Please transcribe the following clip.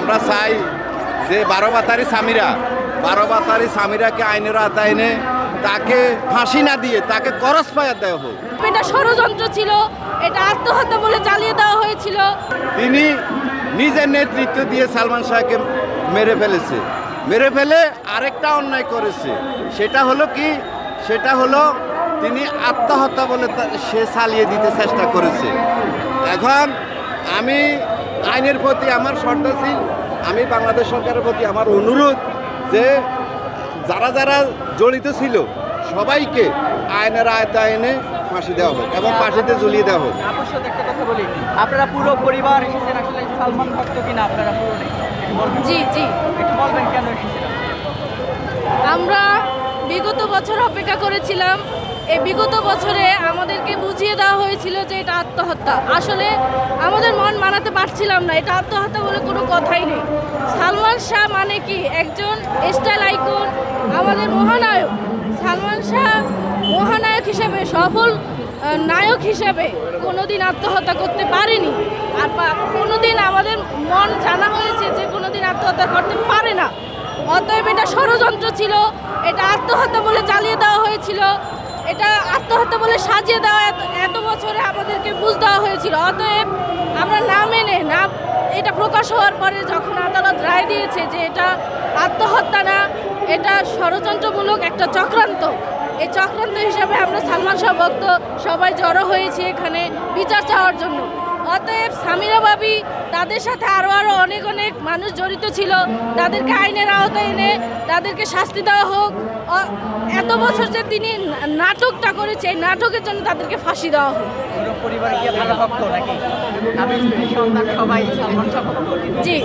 আমরা চাই যে 12 বাতারি সামিরাকে আইনের আওতায় এনে তাকে ফাঁসি না দিয়ে তাকে করস ফায়ার দেওয়া হোক। এটা ষড়যন্ত্র ছিল, এটা আত্মহত্যা বলে চালিয়ে দেওয়া হয়েছিল। তিনি নিজের নেতৃত্ব দিয়ে সালমান শাহকে মেরে ফেলে আরেকটা অন্যায় করেছে। সেটা হলো তিনি আত্মহত্যা বলে সে চালিয়ে দিতে চেষ্টা করেছে। এখন আমি আইনের প্রতি আমার শ্রদ্ধাশীল, আমি বাংলাদেশ সরকারের প্রতি আমার অনুরোধ যে যারা জড়িত ছিল সবাইকে আইনের আওতায় এনে ফাঁসি দেওয়া হোক এবং ফাঁসিতে ঝুলিয়ে দেওয়া হোক। অবশ্যই একটা কথা বলি, আপনারা পুরো পরিবার এসেছেন, আসলে সালমান ভক্ত কিনা আপনারা পুরো নেই? জি একটু বলবেন কেন এসেছিলেন? আমরা বিগত বছর অপেক্ষা করেছিলাম। এই বিগত বছরে আমাদেরকে বুঝিয়ে দেওয়া হয়েছিল যে এটা আত্মহত্যা। আসলে আমাদের মন মানাতে পারছিলাম না, এটা আত্মহত্যা বলে কোনো কথাই নেই। সালমান শাহ মানে কি একজন স্টাইল আইকন, আমাদের মহানায়ক। সালমান শাহ মহানায়ক হিসেবে, সফল নায়ক হিসেবে কোনোদিন আত্মহত্যা করতে পারেনি। আর কোনোদিন আমাদের মন জানা হয়েছে যে কোনোদিন আত্মহত্যা করতে পারে না। অতএব এটা ষড়যন্ত্র ছিল, এটা আত্মহত্যা বলে চালিয়ে দেওয়া হয়েছিল, এটা আত্মহত্যা বলে সাজিয়ে দেওয়া এত বছরে আমাদেরকে বুঝ দেওয়া হয়েছিল। অতএব আমরা না মেনে এটা প্রকাশ হওয়ার পরে যখন আদালত রায় দিয়েছে যে এটা আত্মহত্যা না, এটা ষড়যন্ত্রমূলক একটা চক্রান্ত, এই চক্রান্ত হিসাবে আমরা সালমান শাহ ভক্ত সবাই জড়ো হয়েছি এখানে বিচার চাওয়ার জন্য। অতএব সামিরা ভাবি তাদের সাথে আরও অনেক মানুষ জড়িত ছিল, তাদেরকে আইনের আওতায় এনে তাদেরকে শাস্তি দেওয়া হোক। এত বছর যে তিনি নাটকটা করেছে, এই নাটকের জন্য তাদেরকে ফাঁসি দেওয়া হোক। পুরো পরিবার কি ভালো ভক্ত নাকি? আমি সন্তান সবাই সালমান শাহ ভক্ত? জি।